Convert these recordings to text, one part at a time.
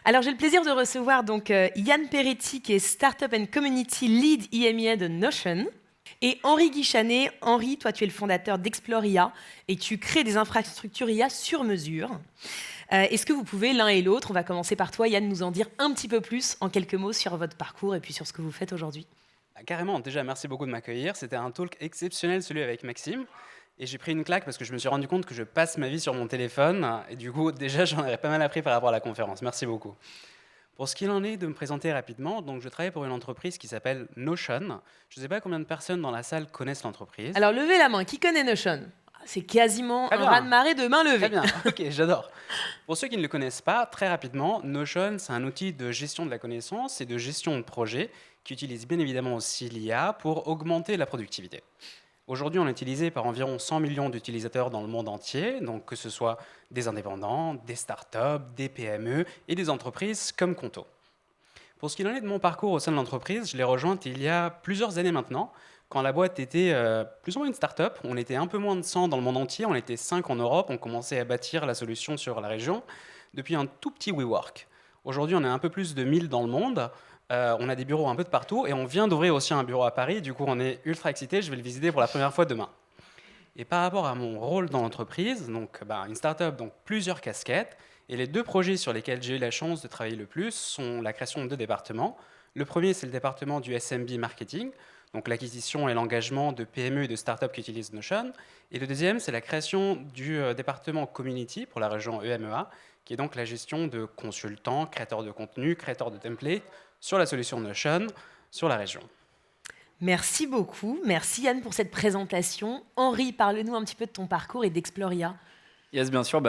Alors, j'ai le plaisir de recevoir donc Yann Peretti, qui est Startup and Community Lead IMEA de Notion, et Henri Guichanet. Henri, toi, tu es le fondateur d'Explore IA et tu crées des infrastructures IA sur mesure. Est-ce que vous pouvez, l'un et l'autre, on va commencer par toi, Yann, nous en dire un petit peu plus en quelques mots sur votre parcours et puis sur ce que vous faites aujourd'hui? Carrément, déjà merci beaucoup de m'accueillir. C'était un talk exceptionnel, celui avec Maxime. Et j'ai pris une claque parce que je me suis rendu compte que je passe ma vie sur mon téléphone. Et du coup, déjà, j'en aurais pas mal appris par rapport à la conférence. Merci beaucoup. Pour ce qu'il en est de me présenter rapidement, donc je travaille pour une entreprise qui s'appelle Notion. Je ne sais pas combien de personnes dans la salle connaissent l'entreprise. Alors, levez la main, qui connaît Notion? C'est quasiment Très un bien. raz-de-marée de main levée. Très bien, ok, j'adore. Pour ceux qui ne le connaissent pas, très rapidement, Notion, c'est un outil de gestion de la connaissance et de gestion de projet qui utilise bien évidemment aussi l'IA pour augmenter la productivité. Aujourd'hui, on est utilisé par environ 100 millions d'utilisateurs dans le monde entier, donc que ce soit des indépendants, des startups, des PME et des entreprises comme Conto. Pour ce qu'il en est de mon parcours au sein de l'entreprise, je l'ai rejointe il y a plusieurs années maintenant, quand la boîte était plus ou moins une start-up. On était un peu moins de 100 dans le monde entier, on était 5 en Europe, on commençait à bâtir la solution sur la région depuis un tout petit WeWork. Aujourd'hui, on est un peu plus de 1000 dans le monde, on a des bureaux un peu de partout et on vient d'ouvrir aussi un bureau à Paris, du coup on est ultra excités, je vais le visiter pour la première fois demain. Et par rapport à mon rôle dans l'entreprise, donc une start-up, donc plusieurs casquettes, et les deux projets sur lesquels j'ai eu la chance de travailler le plus sont la création de deux départements. Le premier, c'est le département du SMB Marketing, donc l'acquisition et l'engagement de PME et de startups qui utilisent Notion. Et le deuxième, c'est la création du département Community pour la région EMEA, qui est donc la gestion de consultants, créateurs de contenu, créateurs de templates sur la solution Notion sur la région. Merci beaucoup. Merci Yann pour cette présentation. Henri, parle-nous un petit peu de ton parcours et d'Explore IA. Yes, bien sûr.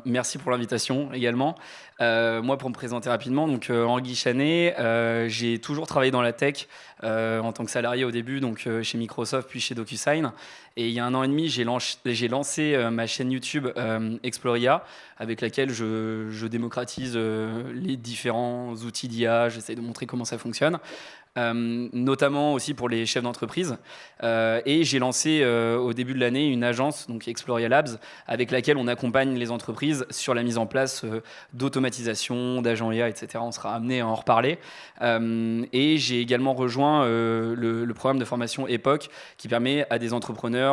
Merci pour l'invitation également. Moi, pour me présenter rapidement, donc Henri Guichanet, j'ai toujours travaillé dans la tech en tant que salarié au début, donc chez Microsoft puis chez DocuSign. Et il y a 1 an et demi, j'ai lancé ma chaîne YouTube Exploria, avec laquelle je démocratise les différents outils d'IA. J'essaie de montrer comment ça fonctionne. Notamment aussi pour les chefs d'entreprise. Et j'ai lancé au début de l'année une agence, donc Exploria Labs, avec laquelle on accompagne les entreprises sur la mise en place d'automatisation, d'agents IA, etc. On sera amené à en reparler. Et j'ai également rejoint le programme de formation EPOC qui permet à des entrepreneurs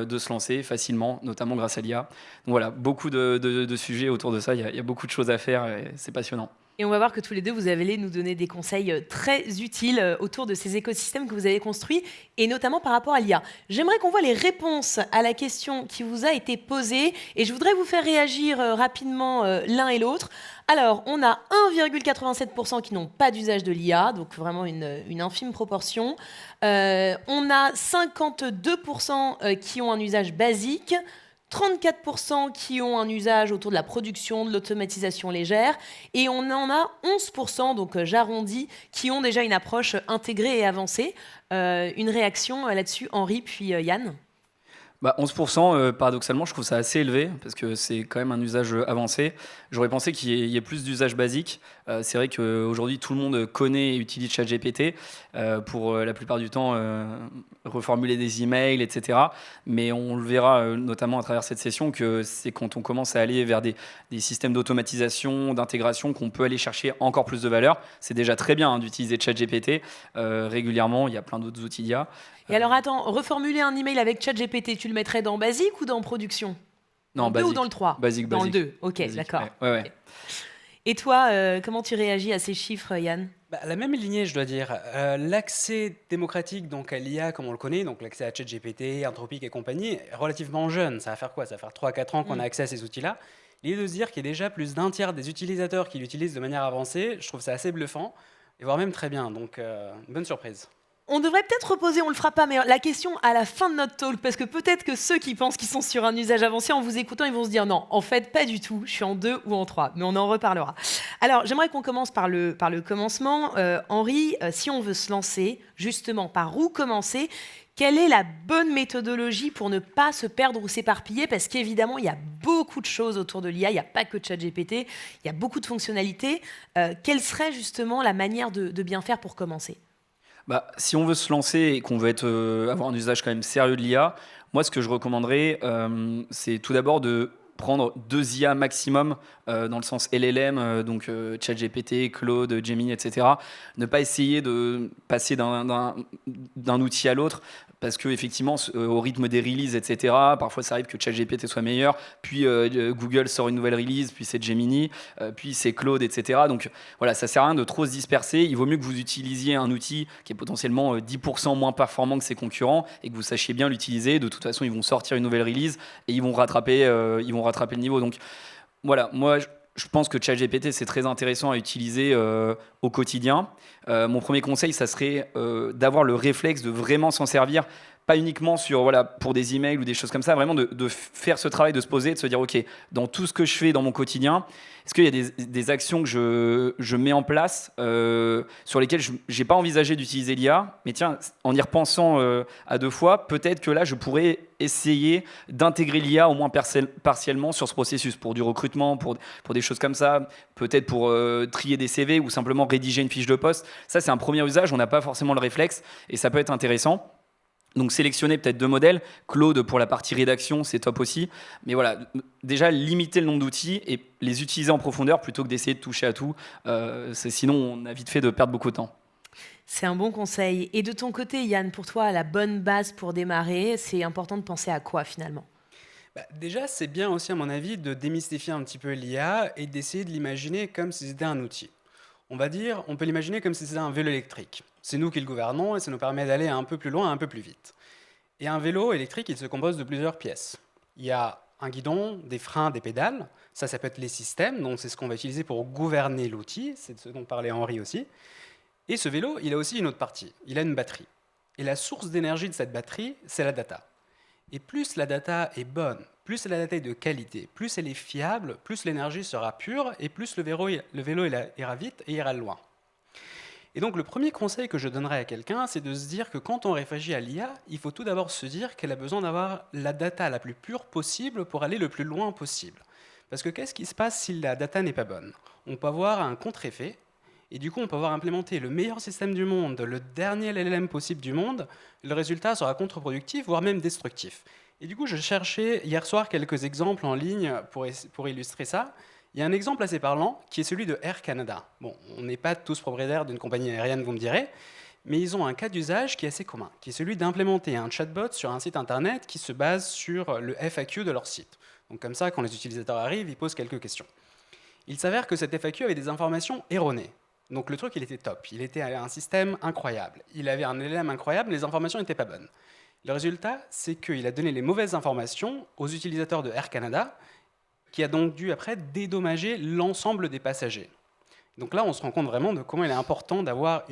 de se lancer facilement, notamment grâce à l'IA. Donc voilà, beaucoup de sujets autour de ça. Il y a beaucoup de choses à faire et c'est passionnant. Et on va voir que tous les deux, vous allez nous donner des conseils très utiles autour de ces écosystèmes que vous avez construits, et notamment par rapport à l'IA. J'aimerais qu'on voit les réponses à la question qui vous a été posée, et je voudrais vous faire réagir rapidement l'un et l'autre. Alors, on a 1,87% qui n'ont pas d'usage de l'IA, donc vraiment une infime proportion. On a 52% qui ont un usage basique, 34% qui ont un usage autour de la production, de l'automatisation légère, et on en a 11%, donc j'arrondis, qui ont déjà une approche intégrée et avancée. Une réaction là-dessus, Henri, puis Yann? 11%, paradoxalement, je trouve ça assez élevé parce que c'est quand même un usage avancé. J'aurais pensé qu'il y ait plus d'usage basique. C'est vrai qu'aujourd'hui, tout le monde connaît et utilise ChatGPT pour la plupart du temps reformuler des emails, etc. Mais on le verra notamment à travers cette session que c'est quand on commence à aller vers des systèmes d'automatisation, d'intégration qu'on peut aller chercher encore plus de valeur. C'est déjà très bien d'utiliser ChatGPT régulièrement. Il y a plein d'autres outils d'IA. Et alors attends, reformuler un email avec ChatGPT, tu le mettrais dans Basique ou dans Production? Non, dans le 2 basique. ou dans le 3? Basique. Dans le 2, ok, Basique, d'accord. Ouais. Okay. Et toi, comment tu réagis à ces chiffres, Yann? La même lignée, je dois dire. L'accès démocratique donc à l'IA, comme on le connaît, donc l'accès à ChatGPT, Anthropic et compagnie, est relativement jeune. Ça va faire quoi? Ça va faire 3-4 ans qu'on a accès à ces outils-là. L'idée de se dire qu'il y a déjà plus d'un tiers des utilisateurs qui l'utilisent de manière avancée, je trouve ça assez bluffant, et voire même très bien. Donc, bonne surprise. On devrait peut-être reposer, on le fera pas, mais la question à la fin de notre talk, parce que peut-être que ceux qui pensent qu'ils sont sur un usage avancé, en vous écoutant, ils vont se dire non, en fait, pas du tout, je suis en 2 ou en 3, mais on en reparlera. Alors, j'aimerais qu'on commence par le commencement. Henri, si on veut se lancer, justement, par où commencer? Quelle est la bonne méthodologie pour ne pas se perdre ou s'éparpiller? Parce qu'évidemment, il y a beaucoup de choses autour de l'IA, il n'y a pas que ChatGPT, il y a beaucoup de fonctionnalités. Quelle serait justement la manière de bien faire pour commencer? Si on veut se lancer et qu'on veut avoir un usage quand même sérieux de l'IA, moi, ce que je recommanderais, c'est tout d'abord de prendre 2 IA maximum, dans le sens LLM, donc ChatGPT, Claude, Gemini, etc. Ne pas essayer de passer d'un outil à l'autre, parce que effectivement, au rythme des releases, etc., parfois ça arrive que ChatGPT soit meilleur, puis Google sort une nouvelle release, puis c'est Gemini, puis c'est Claude, etc. Donc voilà, ça sert à rien de trop se disperser. Il vaut mieux que vous utilisiez un outil qui est potentiellement 10% moins performant que ses concurrents et que vous sachiez bien l'utiliser. De toute façon, ils vont sortir une nouvelle release et ils vont rattraper le niveau. Donc voilà, moi je pense que ChatGPT c'est très intéressant à utiliser au quotidien. Mon premier conseil, ça serait d'avoir le réflexe de vraiment s'en servir, pas uniquement pour des emails ou des choses comme ça, vraiment de faire ce travail, de se poser, de se dire ok, dans tout ce que je fais dans mon quotidien, est-ce qu'il y a des actions que je mets en place sur lesquelles je n'ai pas envisagé d'utiliser l'IA, mais tiens, en y repensant à 2 fois, peut-être que là je pourrais essayer d'intégrer l'IA au moins partiellement sur ce processus, pour du recrutement, pour des choses comme ça, peut-être pour trier des CV ou simplement rédiger une fiche de poste. Ça c'est un premier usage, on n'a pas forcément le réflexe et ça peut être intéressant. Donc sélectionner peut-être 2 modèles, Claude pour la partie rédaction, c'est top aussi. Mais voilà, déjà limiter le nombre d'outils et les utiliser en profondeur plutôt que d'essayer de toucher à tout. Sinon, on a vite fait de perdre beaucoup de temps. C'est un bon conseil. Et de ton côté, Yann, pour toi, la bonne base pour démarrer, c'est important de penser à quoi finalement? Déjà, c'est bien aussi, à mon avis, de démystifier un petit peu l'IA et d'essayer de l'imaginer comme si c'était un outil. On peut l'imaginer comme si c'était un vélo électrique. C'est nous qui le gouvernons et ça nous permet d'aller un peu plus loin, un peu plus vite. Et un vélo électrique, il se compose de plusieurs pièces. Il y a un guidon, des freins, des pédales. Ça peut être les systèmes, donc c'est ce qu'on va utiliser pour gouverner l'outil. C'est de ce dont parlait Henri aussi. Et ce vélo, il a aussi une autre partie. Il a une batterie. Et la source d'énergie de cette batterie, c'est la data. Et plus la data est bonne, plus la data est de qualité, plus elle est fiable, plus l'énergie sera pure et plus le vélo ira vite et ira loin. Et donc le premier conseil que je donnerais à quelqu'un, c'est de se dire que quand on réfléchit à l'IA, il faut tout d'abord se dire qu'elle a besoin d'avoir la data la plus pure possible pour aller le plus loin possible. Parce que qu'est-ce qui se passe si la data n'est pas bonne? On peut avoir un contre-effet, et du coup on peut avoir implémenté le meilleur système du monde, le dernier LLM possible du monde, le résultat sera contre-productif, voire même destructif. Et du coup je cherchais hier soir quelques exemples en ligne pour illustrer ça. Il y a un exemple assez parlant qui est celui de Air Canada. Bon, on n'est pas tous propriétaires d'une compagnie aérienne, vous me direz, mais ils ont un cas d'usage qui est assez commun, qui est celui d'implémenter un chatbot sur un site internet qui se base sur le FAQ de leur site. Donc comme ça, quand les utilisateurs arrivent, ils posent quelques questions. Il s'avère que cet FAQ avait des informations erronées. Donc le truc, il était top. Il était un système incroyable. Il avait un LLM incroyable, les informations n'étaient pas bonnes. Le résultat, c'est qu'il a donné les mauvaises informations aux utilisateurs de Air Canada, qui a donc dû après dédommager l'ensemble des passagers. Donc là, on se rend compte vraiment de comment il est important d'avoir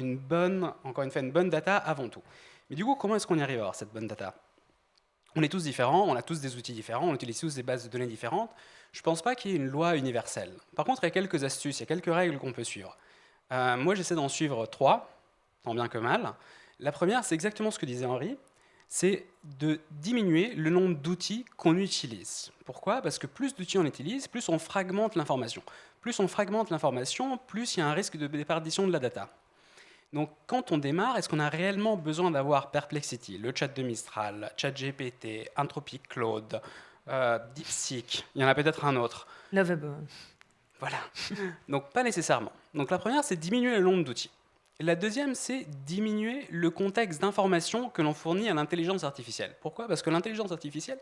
encore une fois, une bonne data avant tout. Mais du coup, comment est-ce qu'on y arrive à avoir cette bonne data? On est tous différents, on a tous des outils différents, on utilise tous des bases de données différentes. Je ne pense pas qu'il y ait une loi universelle. Par contre, il y a quelques astuces, il y a quelques règles qu'on peut suivre. Moi, j'essaie d'en suivre 3, tant bien que mal. La première, c'est exactement ce que disait Henri, c'est de diminuer le nombre d'outils qu'on utilise. Pourquoi? Parce que plus d'outils on utilise, plus on fragmente l'information. Plus on fragmente l'information, plus il y a un risque de déperdition de la data. Donc quand on démarre, est-ce qu'on a réellement besoin d'avoir Perplexity, le chat de Mistral, ChatGPT, Anthropic Claude, DeepSeek, il y en a peut-être un autre. Lovable. Voilà. Donc pas nécessairement. Donc la première, c'est diminuer le nombre d'outils. Et la deuxième, c'est diminuer le contexte d'information que l'on fournit à l'intelligence artificielle. Pourquoi? Parce que l'intelligence artificielle,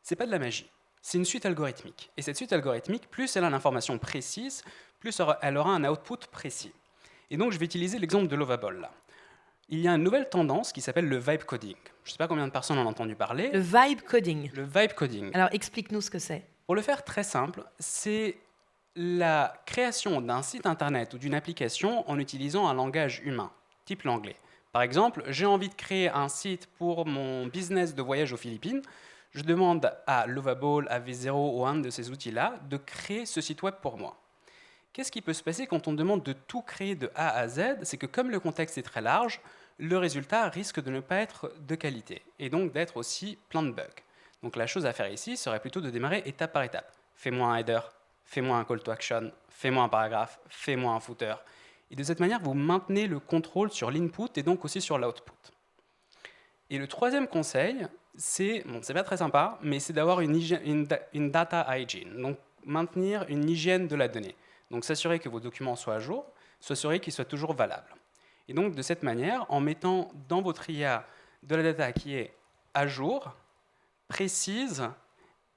c'est pas de la magie. C'est une suite algorithmique. Et cette suite algorithmique, plus elle a l'information précise, plus elle aura un output précis. Et donc, je vais utiliser l'exemple de Lovable là. Il y a une nouvelle tendance qui s'appelle le vibe coding. Je ne sais pas combien de personnes en ont entendu parler. Le vibe coding. Le vibe coding. Alors, explique-nous ce que c'est. Pour le faire très simple, c'est la création d'un site internet ou d'une application en utilisant un langage humain, type l'anglais. Par exemple, j'ai envie de créer un site pour mon business de voyage aux Philippines. Je demande à Lovable, à V0 ou un de ces outils-là de créer ce site web pour moi. Qu'est-ce qui peut se passer quand on demande de tout créer de A à Z? C'est que comme le contexte est très large, le résultat risque de ne pas être de qualité et donc d'être aussi plein de bugs. Donc la chose à faire ici serait plutôt de démarrer étape par étape. Fais-moi un header, fais-moi un call to action, fais-moi un paragraphe, fais-moi un footer. Et de cette manière, vous maintenez le contrôle sur l'input et donc aussi sur l'output. Et le troisième conseil, c'est pas très sympa, mais c'est d'avoir une data hygiene, donc maintenir une hygiène de la donnée. Donc s'assurer que vos documents soient à jour, s'assurer qu'ils soient toujours valables. Et donc de cette manière, en mettant dans votre IA de la data qui est à jour, précise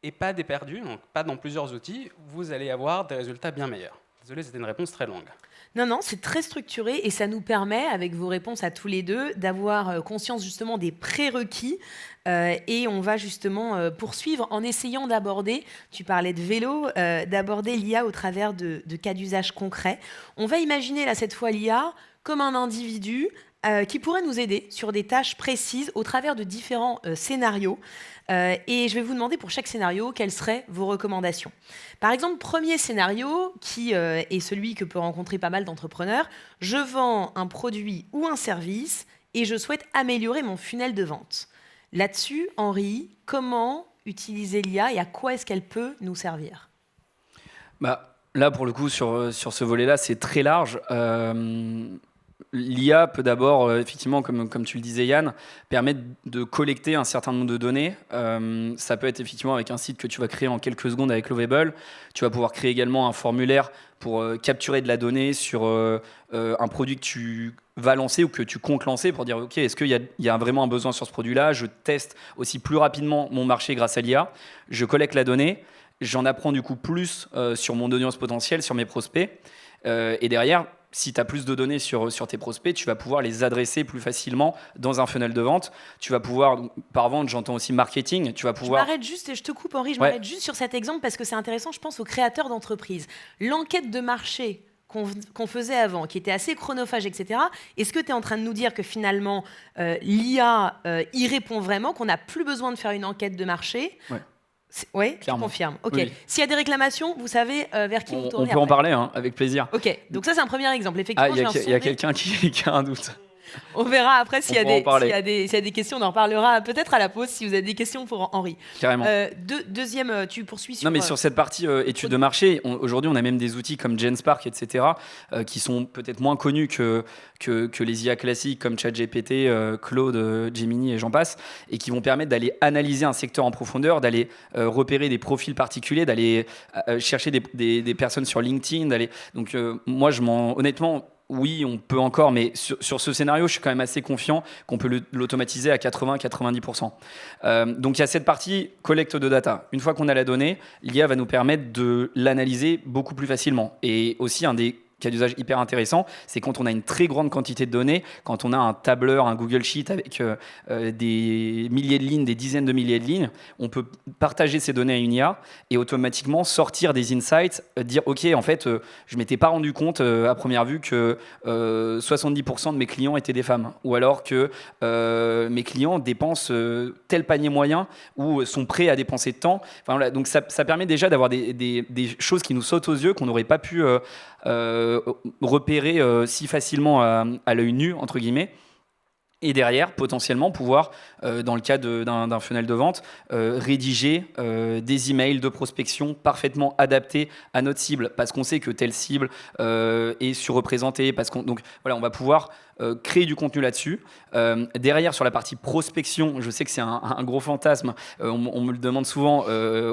et pas déperdue, donc pas dans plusieurs outils, vous allez avoir des résultats bien meilleurs. Désolé, c'était une réponse très longue. Non, non, c'est très structuré et ça nous permet, avec vos réponses à tous les deux, d'avoir conscience justement des prérequis et on va justement poursuivre en essayant d'aborder, tu parlais de vélo, d'aborder l'IA au travers de cas d'usage concrets. On va imaginer là cette fois l'IA comme un individu qui pourrait nous aider sur des tâches précises au travers de différents scénarios. Et je vais vous demander pour chaque scénario quelles seraient vos recommandations. Par exemple, premier scénario, qui est celui que peut rencontrer pas mal d'entrepreneurs, je vends un produit ou un service et je souhaite améliorer mon funnel de vente. Là-dessus, Henri, comment utiliser l'IA et à quoi est-ce qu'elle peut nous servir ? Là, pour le coup, sur ce volet-là, c'est très large. L'IA peut d'abord, effectivement, comme tu le disais Yann, permettre de collecter un certain nombre de données. Ça peut être effectivement avec un site que tu vas créer en quelques secondes avec Lovable. Tu vas pouvoir créer également un formulaire pour capturer de la donnée sur un produit que tu vas lancer ou que tu comptes lancer pour dire ok, est-ce qu'il y a vraiment un besoin sur ce produit-là ? Je teste aussi plus rapidement mon marché grâce à l'IA. Je collecte la donnée. J'en apprends du coup plus sur mon audience potentielle, sur mes prospects. Et derrière, si tu as plus de données sur tes prospects, tu vas pouvoir les adresser plus facilement dans un funnel de vente. Tu vas pouvoir, par vente, j'entends aussi marketing, tu vas pouvoir... Je m'arrête juste, et je te coupe Henri, je m'arrête juste sur cet exemple parce que c'est intéressant, je pense aux créateurs d'entreprises. L'enquête de marché qu'on faisait avant, qui était assez chronophage, etc. Est-ce que tu es en train de nous dire que finalement, l'IA y répond vraiment, qu'on n'a plus besoin de faire une enquête de marché ? Oui, tu confirmes. Ok. Oui. S'il y a des réclamations, vous savez vers qui vous tournez. On peut en parler, hein, avec plaisir. Ok. Donc ça, c'est un premier exemple. Effectivement, il y a quelqu'un qui a un doute. On verra après s'il y a des questions, on en reparlera peut-être à la pause si vous avez des questions pour Henri. Carrément. Deuxième, tu poursuis sur... Non, mais sur cette partie études de marché, aujourd'hui, on a même des outils comme GenSpark, etc., qui sont peut-être moins connus que les IA classiques comme ChatGPT, Claude, Gemini et j'en passe, et qui vont permettre d'aller analyser un secteur en profondeur, d'aller repérer des profils particuliers, d'aller chercher des personnes sur LinkedIn. Donc, moi, honnêtement... Oui, on peut encore, mais sur ce scénario, je suis quand même assez confiant qu'on peut l'automatiser à 80-90%. Donc il y a cette partie collecte de data. Une fois qu'on a la donnée, l'IA va nous permettre de l'analyser beaucoup plus facilement. Et aussi, un des cas d'usage hyper intéressant, c'est quand on a une très grande quantité de données, quand on a un tableur, un Google Sheet avec des milliers de lignes, des dizaines de milliers de lignes, on peut partager ces données à une IA et automatiquement sortir des insights, dire ok, en fait, je ne m'étais pas rendu compte à première vue que 70% de mes clients étaient des femmes, ou alors que mes clients dépensent tel panier moyen ou sont prêts à dépenser de temps. Enfin, voilà, donc ça permet déjà d'avoir des choses qui nous sautent aux yeux, qu'on n'aurait pas pu repérer si facilement à l'œil nu, entre guillemets. Et derrière, potentiellement, pouvoir, dans le cas d'un funnel de vente, rédiger des emails de prospection parfaitement adaptés à notre cible, parce qu'on sait que telle cible est surreprésentée. Donc voilà, on va pouvoir créer du contenu là-dessus. Derrière, sur la partie prospection, je sais que c'est un gros fantasme. On me le demande souvent.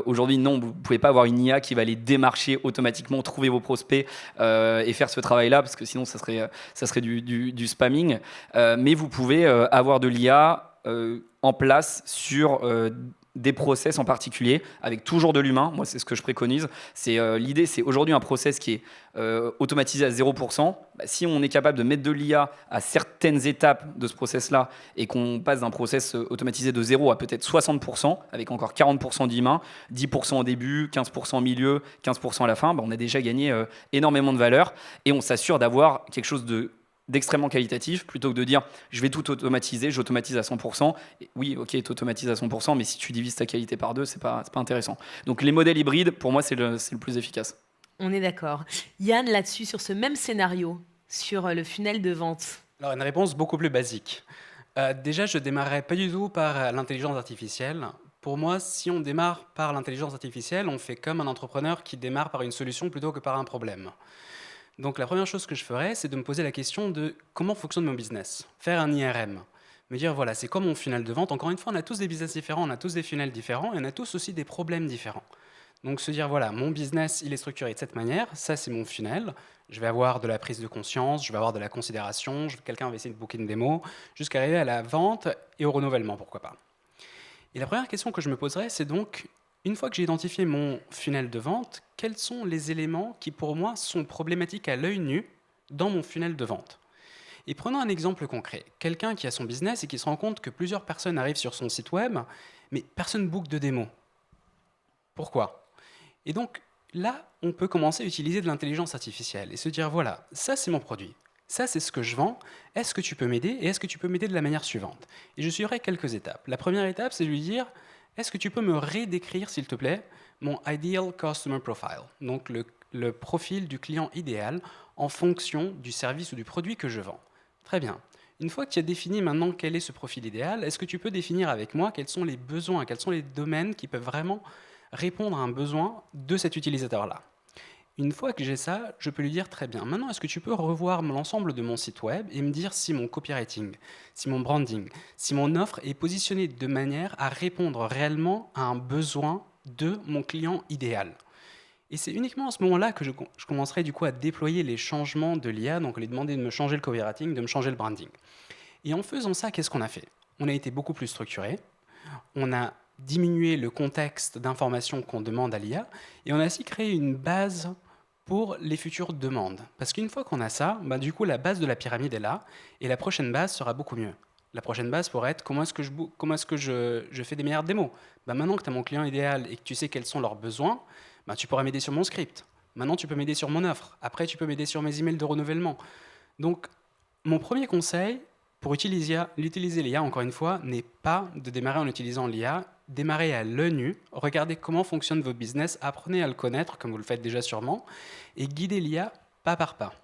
Aujourd'hui, non, vous ne pouvez pas avoir une IA qui va aller démarcher automatiquement, trouver vos prospects et faire ce travail-là, parce que sinon, ça serait du spamming. Mais vous pouvez avoir de l'IA en place sur des process en particulier, avec toujours de l'humain. Moi, c'est ce que je préconise. L'idée, c'est aujourd'hui un process qui est automatisé à 0%. Si on est capable de mettre de l'IA à certaines étapes de ce process-là et qu'on passe d'un process automatisé de 0 à peut-être 60%, avec encore 40% d'humain, 10% au début, 15% au milieu, 15% à la fin, on a déjà gagné énormément de valeur et on s'assure d'avoir quelque chose d'extrêmement qualitatif, plutôt que de dire je vais tout automatiser, j'automatise à 100%. Et oui, ok, tu automatises à 100%, mais si tu divises ta qualité par deux, c'est pas intéressant. Donc les modèles hybrides, pour moi, c'est le plus efficace. On est d'accord. Yann, là-dessus, sur ce même scénario, sur le funnel de vente. Alors, une réponse beaucoup plus basique. Déjà, je ne démarrerai pas du tout par l'intelligence artificielle. Pour moi, si on démarre par l'intelligence artificielle, on fait comme un entrepreneur qui démarre par une solution plutôt que par un problème. Donc la première chose que je ferais, c'est de me poser la question de comment fonctionne mon business. Faire un IRM. Me dire, voilà, c'est comme mon funnel de vente. Encore une fois, on a tous des business différents, on a tous des funnels différents, et on a tous aussi des problèmes différents. Donc se dire, voilà, mon business, il est structuré de cette manière, ça c'est mon funnel, je vais avoir de la prise de conscience, je vais avoir de la considération, quelqu'un va essayer de booker une démo, jusqu'à arriver à la vente et au renouvellement, pourquoi pas. Et la première question que je me poserais, c'est donc, une fois que j'ai identifié mon funnel de vente, quels sont les éléments qui pour moi sont problématiques à l'œil nu dans mon funnel de vente? Et prenons un exemple concret. Quelqu'un qui a son business et qui se rend compte que plusieurs personnes arrivent sur son site web, mais personne book de démo. Pourquoi? Et donc là, on peut commencer à utiliser de l'intelligence artificielle et se dire, voilà, ça c'est mon produit, ça c'est ce que je vends, est-ce que tu peux m'aider et est-ce que tu peux m'aider de la manière suivante? Et je suivrai quelques étapes. La première étape, c'est de lui dire, est-ce que tu peux me redécrire, s'il te plaît, mon Ideal Customer Profile, donc le profil du client idéal en fonction du service ou du produit que je vends. Très bien. Une fois que tu as défini maintenant quel est ce profil idéal, est-ce que tu peux définir avec moi quels sont les besoins, quels sont les domaines qui peuvent vraiment répondre à un besoin de cet utilisateur-là? Une fois que j'ai ça, je peux lui dire très bien. Maintenant, est-ce que tu peux revoir l'ensemble de mon site web et me dire si mon copywriting, si mon branding, si mon offre est positionnée de manière à répondre réellement à un besoin de mon client idéal? Et c'est uniquement à ce moment-là que je commencerai du coup à déployer les changements de l'IA, donc lui demander de me changer le copywriting, de me changer le branding. Et en faisant ça, qu'est-ce qu'on a fait? On a été beaucoup plus structuré, on a diminué le contexte d'information qu'on demande à l'IA, et on a aussi créé une base pour les futures demandes. Parce qu'une fois qu'on a ça, du coup la base de la pyramide est là, et la prochaine base sera beaucoup mieux. La prochaine base pourrait être comment est-ce que je fais des meilleures démos? Maintenant que tu as mon client idéal et que tu sais quels sont leurs besoins, tu pourras m'aider sur mon script. Maintenant, tu peux m'aider sur mon offre. Après, tu peux m'aider sur mes emails de renouvellement. Donc, mon premier conseil pour utiliser l'IA, encore une fois, n'est pas de démarrer en utilisant l'IA. Démarrez à l'œil nu, regardez comment fonctionne votre business, apprenez à le connaître, comme vous le faites déjà sûrement, et guidez l'IA pas par pas.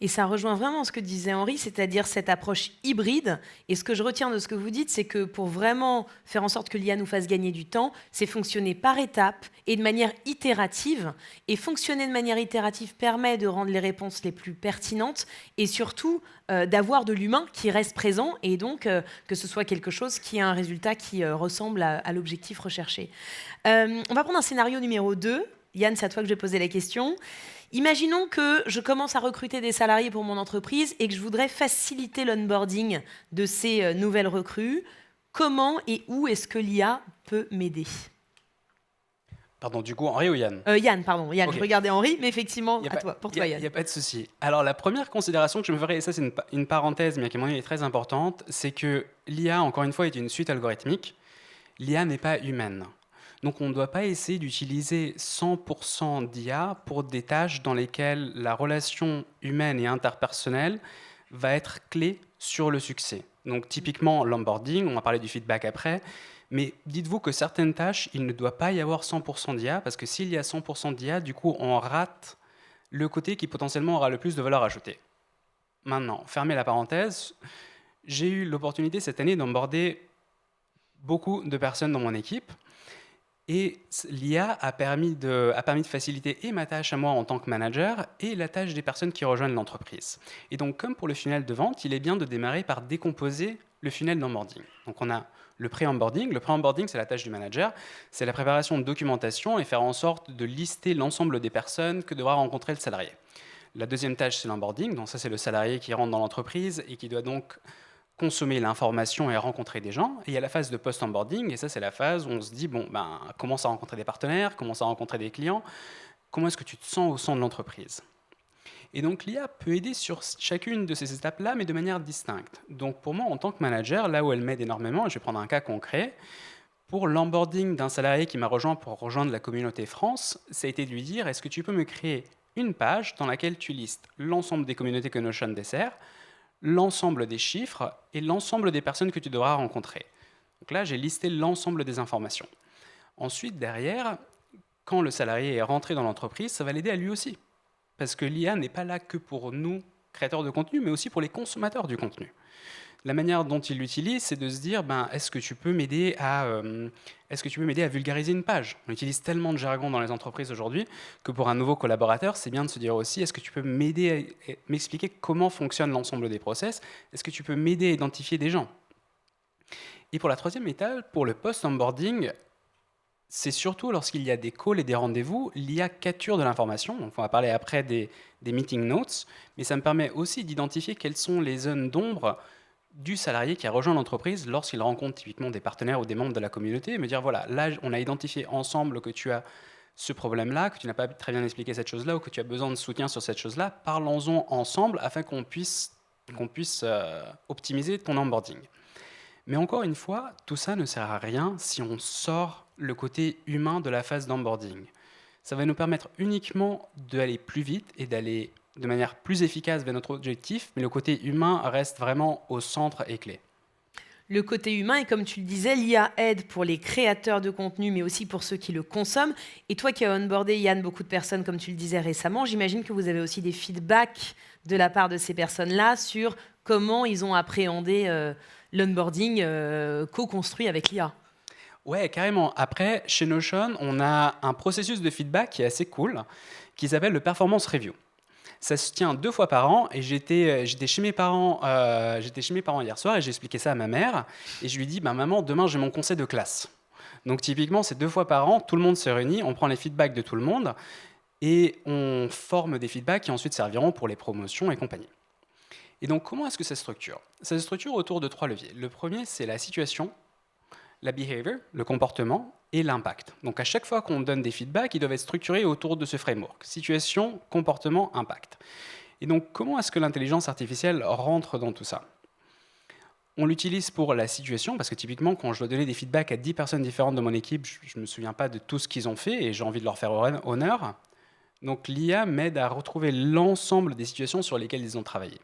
Et ça rejoint vraiment ce que disait Henri, c'est-à-dire cette approche hybride. Et ce que je retiens de ce que vous dites, c'est que pour vraiment faire en sorte que l'IA nous fasse gagner du temps, c'est fonctionner par étapes et de manière itérative. Et fonctionner de manière itérative permet de rendre les réponses les plus pertinentes et surtout d'avoir de l'humain qui reste présent et donc que ce soit quelque chose qui a un résultat qui ressemble à l'objectif recherché. On va prendre un scénario numéro 2. Yann, c'est à toi que je vais poser la question. Imaginons que je commence à recruter des salariés pour mon entreprise et que je voudrais faciliter l'onboarding de ces nouvelles recrues. Comment et où est-ce que l'IA peut m'aider? Pardon, du coup, Henri ou Yann? Yann, pardon. Yann, Okay. Je regardais Henri, mais effectivement, pour toi, Yann. Il n'y a pas de souci. Alors, la première considération que je me ferai, et ça c'est une parenthèse, mais qui à mon avis est très importante, c'est que l'IA, encore une fois, est une suite algorithmique. L'IA n'est pas humaine. Donc on ne doit pas essayer d'utiliser 100% d'IA pour des tâches dans lesquelles la relation humaine et interpersonnelle va être clé sur le succès. Donc typiquement l'onboarding, on va parler du feedback après, mais dites-vous que certaines tâches, il ne doit pas y avoir 100% d'IA, parce que s'il y a 100% d'IA, du coup on rate le côté qui potentiellement aura le plus de valeur ajoutée. Maintenant, fermez la parenthèse, j'ai eu l'opportunité cette année d'onboarder beaucoup de personnes dans mon équipe. Et l'IA a permis de faciliter et ma tâche à moi en tant que manager et la tâche des personnes qui rejoignent l'entreprise. Et donc, comme pour le funnel de vente, il est bien de démarrer par décomposer le funnel d'onboarding. Donc, on a le pré-onboarding. Le pré-onboarding, c'est la tâche du manager. C'est la préparation de documentation et faire en sorte de lister l'ensemble des personnes que devra rencontrer le salarié. La deuxième tâche, c'est l'onboarding. Donc, ça, c'est le salarié qui rentre dans l'entreprise et qui doit donc consommer l'information et rencontrer des gens. Et il y a la phase de post-onboarding, et ça, c'est la phase où on se dit, commence à rencontrer des partenaires, commence à rencontrer des clients, comment est-ce que tu te sens au sein de l'entreprise? Et donc, l'IA peut aider sur chacune de ces étapes-là, mais de manière distincte. Donc, pour moi, en tant que manager, là où elle m'aide énormément, je vais prendre un cas concret, pour l'onboarding d'un salarié qui m'a rejoint pour rejoindre la communauté France, ça a été de lui dire, est-ce que tu peux me créer une page dans laquelle tu listes l'ensemble des communautés que Notion dessert, l'ensemble des chiffres et l'ensemble des personnes que tu devras rencontrer. Donc là, j'ai listé l'ensemble des informations. Ensuite, derrière, quand le salarié est rentré dans l'entreprise, ça va l'aider à lui aussi. Parce que l'IA n'est pas là que pour nous, créateurs de contenu, mais aussi pour les consommateurs du contenu. La manière dont il l'utilise, c'est de se dire, est-ce que tu peux m'aider à vulgariser une page? On utilise tellement de jargon dans les entreprises aujourd'hui que pour un nouveau collaborateur, c'est bien de se dire aussi, est-ce que tu peux m'aider à m'expliquer comment fonctionne l'ensemble des process? Est-ce que tu peux m'aider à identifier des gens? Et pour la troisième étape, pour le post-onboarding, c'est surtout lorsqu'il y a des calls et des rendez-vous, l'IA capture de l'information. Donc, on va parler après des meeting notes, mais ça me permet aussi d'identifier quelles sont les zones d'ombre du salarié qui a rejoint l'entreprise lorsqu'il rencontre typiquement des partenaires ou des membres de la communauté et me dire voilà, là, on a identifié ensemble que tu as ce problème-là, que tu n'as pas très bien expliqué cette chose-là ou que tu as besoin de soutien sur cette chose-là. Parlons-en ensemble afin qu'on puisse optimiser ton onboarding. Mais encore une fois, tout ça ne sert à rien si on sort le côté humain de la phase d'onboarding. Ça va nous permettre uniquement d'aller plus vite et d'aller de manière plus efficace vers notre objectif, mais le côté humain reste vraiment au centre et clé. Le côté humain, et comme tu le disais, l'IA aide pour les créateurs de contenu, mais aussi pour ceux qui le consomment. Et toi qui as onboardé, Yann, beaucoup de personnes, comme tu le disais récemment, j'imagine que vous avez aussi des feedbacks de la part de ces personnes-là sur comment ils ont appréhendé l'onboarding co-construit avec l'IA. Ouais, carrément. Après, chez Notion, on a un processus de feedback qui est assez cool, qui s'appelle le Performance Review. Ça se tient 2 fois par an et j'étais chez mes parents hier soir et j'ai expliqué ça à ma mère et je lui dis maman, demain j'ai mon conseil de classe. Donc typiquement c'est 2 fois par an, tout le monde se réunit, on prend les feedbacks de tout le monde et on forme des feedbacks qui ensuite serviront pour les promotions et compagnie. Et donc comment est-ce que ça se structure? Ça se structure autour de 3 leviers. Le premier c'est la situation, la behavior, le comportement et l'impact. Donc à chaque fois qu'on donne des feedbacks, ils doivent être structurés autour de ce framework. Situation, comportement, impact. Et donc comment est-ce que l'intelligence artificielle rentre dans tout ça? On l'utilise pour la situation, parce que typiquement quand je dois donner des feedbacks à 10 personnes différentes de mon équipe, je ne me souviens pas de tout ce qu'ils ont fait et j'ai envie de leur faire honneur. Donc l'IA m'aide à retrouver l'ensemble des situations sur lesquelles ils ont travaillé.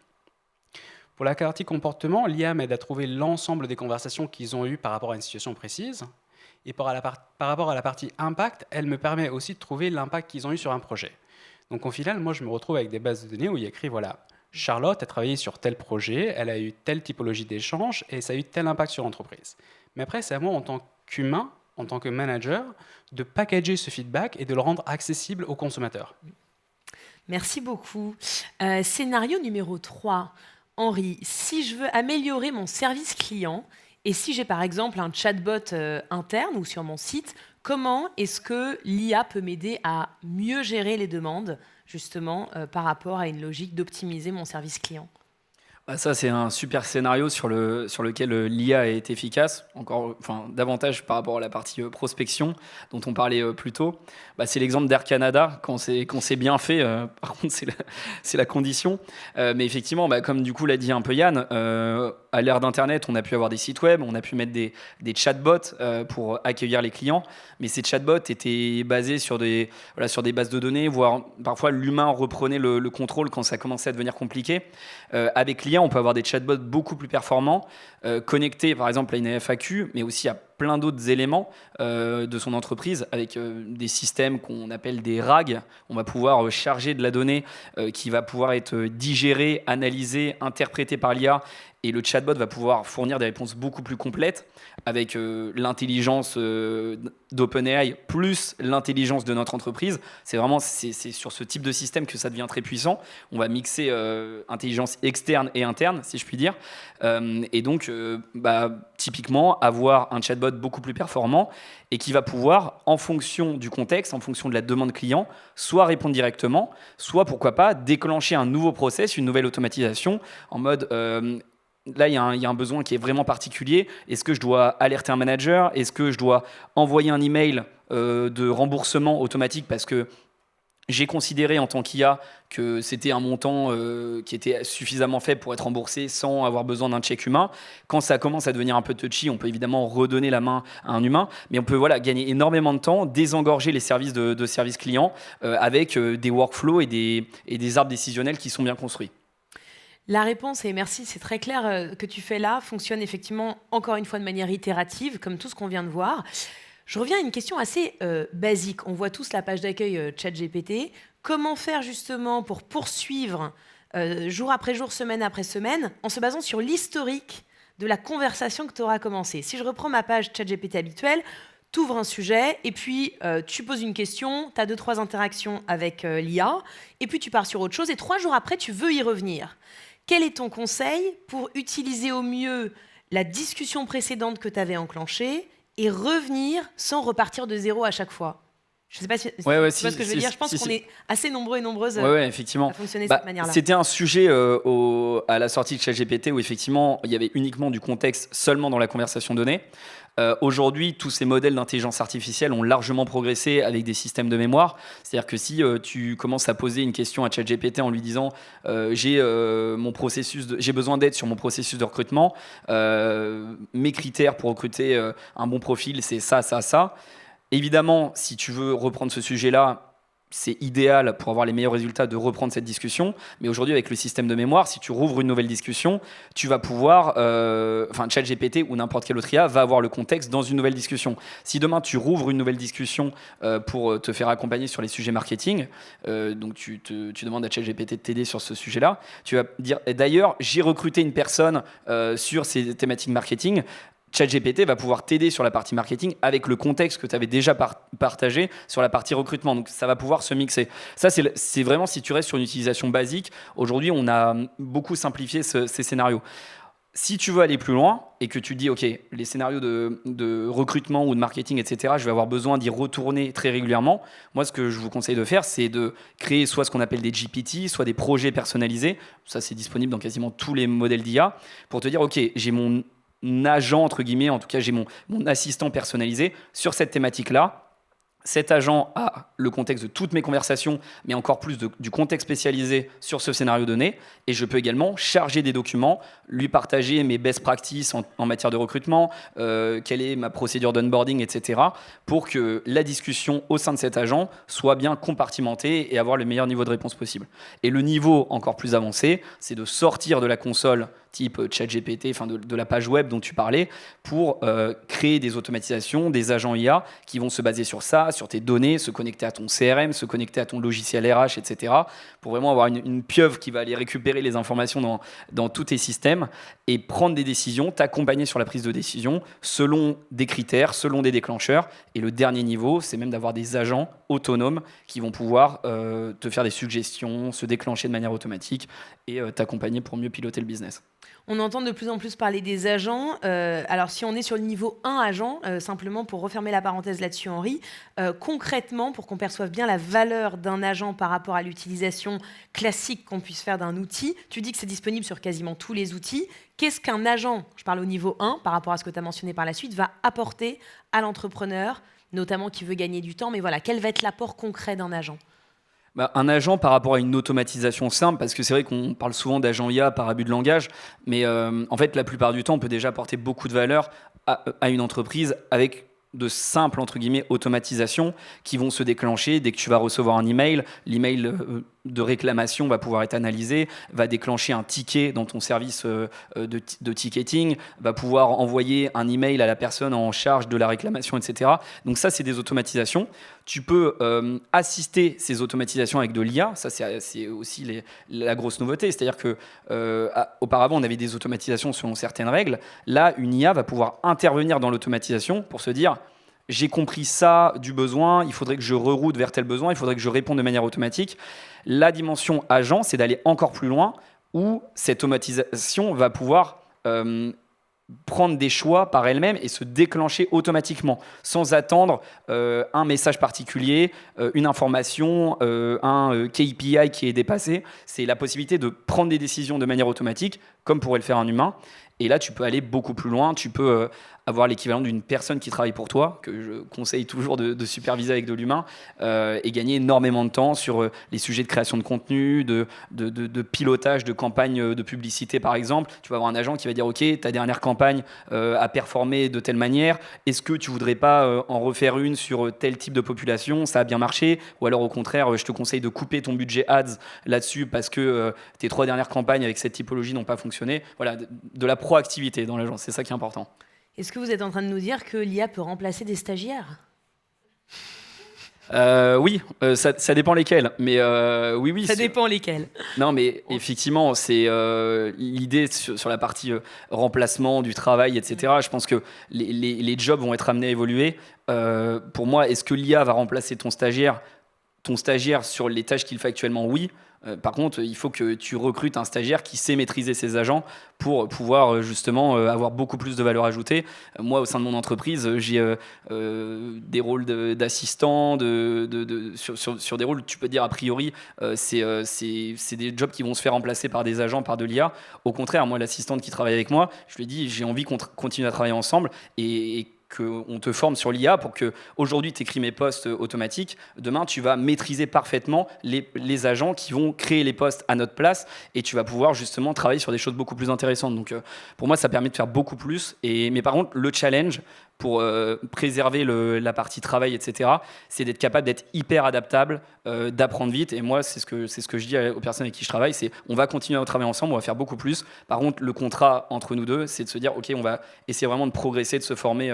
Pour la partie comportement, l'IA m'aide à trouver l'ensemble des conversations qu'ils ont eues par rapport à une situation précise. Et par rapport à la partie impact, elle me permet aussi de trouver l'impact qu'ils ont eu sur un projet. Donc au final, moi, je me retrouve avec des bases de données où il y a écrit, voilà, Charlotte a travaillé sur tel projet, elle a eu telle typologie d'échange et ça a eu tel impact sur l'entreprise. Mais après, c'est à moi, en tant qu'humain, en tant que manager, de packager ce feedback et de le rendre accessible aux consommateurs. Merci beaucoup. Scénario numéro 3. Henri, si je veux améliorer mon service client, et si j'ai par exemple un chatbot interne ou sur mon site, comment est-ce que l'IA peut m'aider à mieux gérer les demandes, justement, par rapport à une logique d'optimiser mon service client? Ça, c'est un super scénario sur lequel l'IA est efficace, davantage par rapport à la partie prospection dont on parlait plus tôt. C'est l'exemple d'Air Canada, quand c'est bien fait, par contre, c'est la condition. Mais effectivement, comme du coup l'a dit un peu Yann, à l'ère d'Internet, on a pu avoir des sites web, on a pu mettre des chatbots pour accueillir les clients, mais ces chatbots étaient basés sur des bases de données, voire parfois l'humain reprenait le contrôle quand ça commençait à devenir compliqué. Avec l'IA, on peut avoir des chatbots beaucoup plus performants, connectés par exemple à une FAQ, mais aussi à plein d'autres éléments de son entreprise, avec des systèmes qu'on appelle des RAG. On va pouvoir charger de la donnée qui va pouvoir être digérée, analysée, interprétée par l'IA, et le chatbot va pouvoir fournir des réponses beaucoup plus complètes avec l'intelligence d'OpenAI plus l'intelligence de notre entreprise. C'est sur ce type de système que ça devient très puissant. On va mixer intelligence externe et interne, si je puis dire. Et donc, typiquement, avoir un chatbot beaucoup plus performant et qui va pouvoir, en fonction du contexte, en fonction de la demande client, soit répondre directement, soit, pourquoi pas, déclencher un nouveau process, une nouvelle automatisation en mode... Là, il y a un besoin qui est vraiment particulier. Est-ce que je dois alerter un manager? Est-ce que je dois envoyer un email de remboursement automatique parce que j'ai considéré en tant qu'IA que c'était un montant qui était suffisamment faible pour être remboursé sans avoir besoin d'un check humain. Quand ça commence à devenir un peu touchy, on peut évidemment redonner la main à un humain, mais on peut gagner énormément de temps, désengorger les services de service client avec des workflows et des arbres décisionnels qui sont bien construits. La réponse, et merci, c'est très clair que tu fais là, fonctionne effectivement encore une fois de manière itérative, comme tout ce qu'on vient de voir. Je reviens à une question assez basique. On voit tous la page d'accueil ChatGPT. Comment faire justement pour poursuivre jour après jour, semaine après semaine, en se basant sur l'historique de la conversation que tu auras commencé? Si je reprends ma page ChatGPT habituelle, tu ouvres un sujet et puis tu poses une question, tu as 2-3 interactions avec l'IA, et puis tu pars sur autre chose, et 3 jours après, tu veux y revenir. Quel est ton conseil pour utiliser au mieux la discussion précédente que tu avais enclenchée et revenir sans repartir de zéro à chaque fois. Je ne sais pas si tu vois ce que je veux dire. Je pense qu'on est assez nombreux et nombreuses effectivement. à fonctionner de cette manière-là. C'était un sujet à la sortie de ChatGPT où effectivement il y avait uniquement du contexte seulement dans la conversation donnée. Aujourd'hui, tous ces modèles d'intelligence artificielle ont largement progressé avec des systèmes de mémoire. C'est-à-dire que si tu commences à poser une question à ChatGPT en lui disant j'ai besoin d'aide sur mon processus de recrutement, mes critères pour recruter un bon profil, c'est ça, ça, ça. Évidemment, si tu veux reprendre ce sujet-là, c'est idéal pour avoir les meilleurs résultats de reprendre cette discussion. Mais aujourd'hui, avec le système de mémoire, si tu rouvres une nouvelle discussion, tu vas pouvoir, ChatGPT ou n'importe quelle autre IA va avoir le contexte dans une nouvelle discussion. Si demain, tu rouvres une nouvelle discussion pour te faire accompagner sur les sujets marketing, donc tu demandes à ChatGPT de t'aider sur ce sujet-là, tu vas dire, et d'ailleurs, j'ai recruté une personne sur ces thématiques marketing. ChatGPT va pouvoir t'aider sur la partie marketing avec le contexte que tu avais déjà partagé sur la partie recrutement. Donc, ça va pouvoir se mixer. Ça, c'est vraiment si tu restes sur une utilisation basique. Aujourd'hui, on a beaucoup simplifié ces scénarios. Si tu veux aller plus loin et que tu dis, OK, les scénarios de recrutement ou de marketing, etc., je vais avoir besoin d'y retourner très régulièrement. Moi, ce que je vous conseille de faire, c'est de créer soit ce qu'on appelle des GPT, soit des projets personnalisés. Ça, c'est disponible dans quasiment tous les modèles d'IA pour te dire, OK, j'ai mon agent, entre guillemets, en tout cas j'ai mon assistant personnalisé sur cette thématique-là. Cet agent a le contexte de toutes mes conversations, mais encore plus du contexte spécialisé sur ce scénario donné. Et je peux également charger des documents, lui partager mes best practices en matière de recrutement, quelle est ma procédure d'onboarding, etc. pour que la discussion au sein de cet agent soit bien compartimentée et avoir le meilleur niveau de réponse possible. Et le niveau encore plus avancé, c'est de sortir de la console type ChatGPT, enfin de la page web dont tu parlais, pour créer des automatisations, des agents IA qui vont se baser sur ça, sur tes données, se connecter à ton CRM, se connecter à ton logiciel RH, etc. pour vraiment avoir une pieuvre qui va aller récupérer les informations dans tous tes systèmes et prendre des décisions, t'accompagner sur la prise de décision selon des critères, selon des déclencheurs. Et le dernier niveau, c'est même d'avoir des agents autonomes qui vont pouvoir te faire des suggestions, se déclencher de manière automatique et t'accompagner pour mieux piloter le business. On entend de plus en plus parler des agents. Alors, si on est sur le niveau 1 agent, simplement pour refermer la parenthèse là-dessus, Henri, concrètement, pour qu'on perçoive bien la valeur d'un agent par rapport à l'utilisation classique qu'on puisse faire d'un outil, tu dis que c'est disponible sur quasiment tous les outils. Qu'est-ce qu'un agent, je parle au niveau 1, par rapport à ce que tu as mentionné par la suite, va apporter à l'entrepreneur, notamment qui veut gagner du temps? Mais voilà, quel va être l'apport concret d'un agent? Un agent par rapport à une automatisation simple, parce que c'est vrai qu'on parle souvent d'agent IA par abus de langage, mais en fait, la plupart du temps, on peut déjà apporter beaucoup de valeur à une entreprise avec de simples, entre guillemets, automatisations qui vont se déclencher dès que tu vas recevoir un email. L'email de réclamation va pouvoir être analysé, va déclencher un ticket dans ton service de ticketing, va pouvoir envoyer un email à la personne en charge de la réclamation, etc. Donc ça, c'est des automatisations. Tu peux assister ces automatisations avec de l'IA. Ça, c'est aussi la grosse nouveauté. C'est-à-dire que auparavant, on avait des automatisations selon certaines règles. Là, une IA va pouvoir intervenir dans l'automatisation pour se dire j'ai compris ça du besoin, il faudrait que je reroute vers tel besoin, il faudrait que je réponde de manière automatique. La dimension agent, c'est d'aller encore plus loin où cette automatisation va pouvoir prendre des choix par elle-même et se déclencher automatiquement sans attendre un message particulier, une information, un KPI qui est dépassé. C'est la possibilité de prendre des décisions de manière automatique comme pourrait le faire un humain. Et là, tu peux aller beaucoup plus loin. Tu peux avoir l'équivalent d'une personne qui travaille pour toi, que je conseille toujours de superviser avec de l'humain, et gagner énormément de temps sur les sujets de création de contenu, de pilotage de campagnes de publicité, par exemple. Tu vas avoir un agent qui va dire « Ok, ta dernière campagne a performé de telle manière. Est-ce que tu ne voudrais pas en refaire une sur tel type de population? Ça a bien marché. Ou alors, au contraire, je te conseille de couper ton budget ads là-dessus parce que tes 3 dernières campagnes avec cette typologie n'ont pas fonctionné. » Voilà, de la proactivité dans l'agence, c'est ça qui est important. Est-ce que vous êtes en train de nous dire que l'IA peut remplacer des stagiaires? Oui, ça dépend lesquels, mais oui. Ça dépend lesquels. Non, mais effectivement, c'est l'idée sur la partie remplacement du travail, etc. Je pense que les jobs vont être amenés à évoluer. Pour moi, est-ce que l'IA va remplacer ton stagiaire? ton stagiaire sur les tâches qu'il fait actuellement, oui. Par contre, il faut que tu recrutes un stagiaire qui sait maîtriser ses agents pour pouvoir justement avoir beaucoup plus de valeur ajoutée. Moi, au sein de mon entreprise, j'ai des rôles d'assistant, sur des rôles, tu peux dire a priori, c'est des jobs qui vont se faire remplacer par des agents, par de l'IA. Au contraire, moi, l'assistante qui travaille avec moi, je lui ai dit, j'ai envie qu'on continue à travailler ensemble et qu'on te forme sur l'IA pour que aujourd'hui tu écris mes posts automatiques, demain tu vas maîtriser parfaitement les agents qui vont créer les posts à notre place et tu vas pouvoir justement travailler sur des choses beaucoup plus intéressantes. Donc pour moi ça permet de faire beaucoup plus. Mais par contre le challenge pour préserver la partie travail, etc., c'est d'être capable d'être hyper adaptable, d'apprendre vite. Et moi, c'est ce que je dis aux personnes avec qui je travaille, c'est on va continuer à travailler ensemble, on va faire beaucoup plus. Par contre, le contrat entre nous deux, c'est de se dire, OK, on va essayer vraiment de progresser, de se former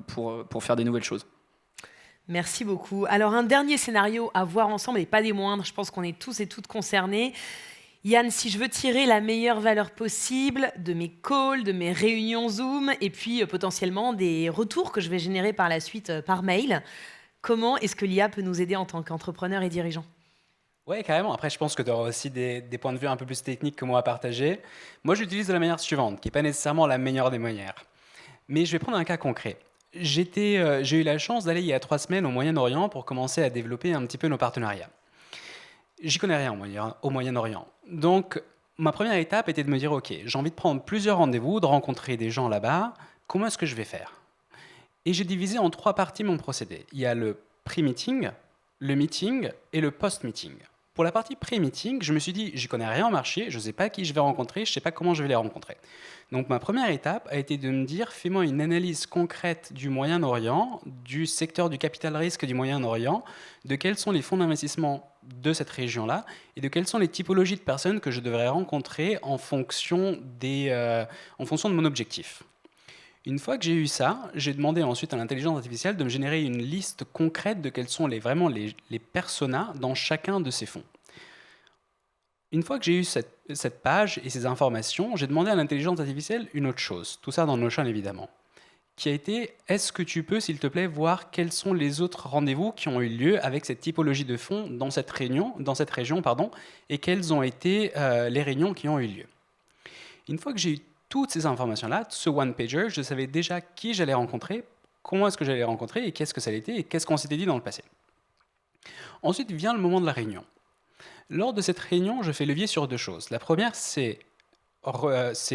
pour faire des nouvelles choses. Merci beaucoup. Alors, un dernier scénario à voir ensemble, et pas des moindres, je pense qu'on est tous et toutes concernés. Yann, si je veux tirer la meilleure valeur possible de mes calls, de mes réunions Zoom, et puis potentiellement des retours que je vais générer par la suite par mail, comment est-ce que l'IA peut nous aider en tant qu'entrepreneur et dirigeant ? Ouais, carrément. Après, je pense que tu auras aussi des points de vue un peu plus techniques que moi à partager. Moi, j'utilise de la manière suivante, qui n'est pas nécessairement la meilleure des manières. Mais je vais prendre un cas concret. J'ai eu la chance d'aller il y a 3 semaines au Moyen-Orient pour commencer à développer un petit peu nos partenariats. J'y connais rien au Moyen-Orient. Donc, ma première étape était de me dire, OK, j'ai envie de prendre plusieurs rendez-vous, de rencontrer des gens là-bas. Comment est-ce que je vais faire ? Et j'ai divisé en 3 parties mon procédé. Il y a le pre-meeting, le meeting et le post-meeting. Pour la partie pré-meeting, je me suis dit, j'y connais rien au marché, je ne sais pas qui je vais rencontrer, je ne sais pas comment je vais les rencontrer. Donc ma première étape a été de me dire, fais-moi une analyse concrète du Moyen-Orient, du secteur du capital risque du Moyen-Orient, de quels sont les fonds d'investissement de cette région-là, et de quelles sont les typologies de personnes que je devrais rencontrer en fonction de mon objectif. Une fois que j'ai eu ça, j'ai demandé ensuite à l'intelligence artificielle de me générer une liste concrète de quels sont vraiment les personas dans chacun de ces fonds. Une fois que j'ai eu cette page et ces informations, j'ai demandé à l'intelligence artificielle une autre chose, tout ça dans Notion évidemment, qui a été « Est-ce que tu peux, s'il te plaît, voir quels sont les autres rendez-vous qui ont eu lieu avec cette typologie de fonds dans cette région, et quelles ont été les réunions qui ont eu lieu ?» Une fois que j'ai eu toutes ces informations-là, ce one-pager, je savais déjà qui j'allais rencontrer, comment est-ce que j'allais rencontrer et qu'est-ce que ça allait être et qu'est-ce qu'on s'était dit dans le passé. Ensuite vient le moment de la réunion. Lors de cette réunion, je fais levier sur 2 choses. La première, c'est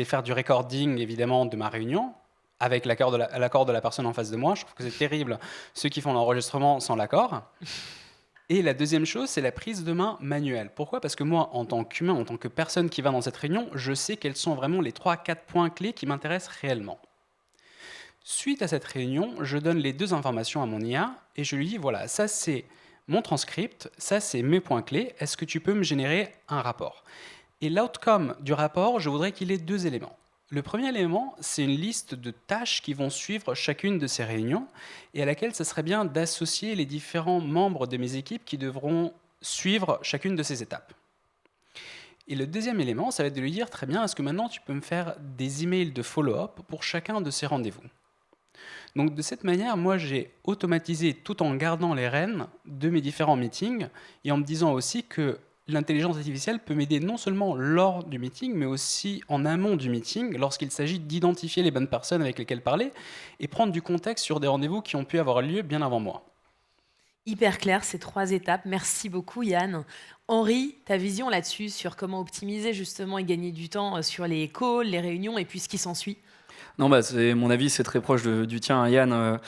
faire du recording, évidemment, de ma réunion, avec l'accord de la personne en face de moi. Je trouve que c'est terrible, ceux qui font l'enregistrement sans l'accord. Et la deuxième chose, c'est la prise de main manuelle. Pourquoi ? Parce que moi, en tant qu'humain, en tant que personne qui va dans cette réunion, je sais quels sont vraiment les 3-4 points clés qui m'intéressent réellement. Suite à cette réunion, je donne les 2 informations à mon IA et je lui dis, voilà, ça c'est mon transcript, ça c'est mes points clés, est-ce que tu peux me générer un rapport ? Et l'outcome du rapport, je voudrais qu'il ait 2 éléments. Le premier élément, c'est une liste de tâches qui vont suivre chacune de ces réunions et à laquelle ça serait bien d'associer les différents membres de mes équipes qui devront suivre chacune de ces étapes. Et le deuxième élément, ça va être de lui dire, très bien, est-ce que maintenant tu peux me faire des emails de follow-up pour chacun de ces rendez-vous ? Donc de cette manière, moi j'ai automatisé tout en gardant les rênes de mes différents meetings et en me disant aussi que l'intelligence artificielle peut m'aider non seulement lors du meeting, mais aussi en amont du meeting, lorsqu'il s'agit d'identifier les bonnes personnes avec lesquelles parler et prendre du contexte sur des rendez-vous qui ont pu avoir lieu bien avant moi. Hyper clair, ces 3 étapes. Merci beaucoup, Yann. Henri, ta vision là-dessus, sur comment optimiser justement et gagner du temps sur les calls, les réunions et puis ce qui s'ensuit ? Non, mon avis, c'est très proche du tien, Yann.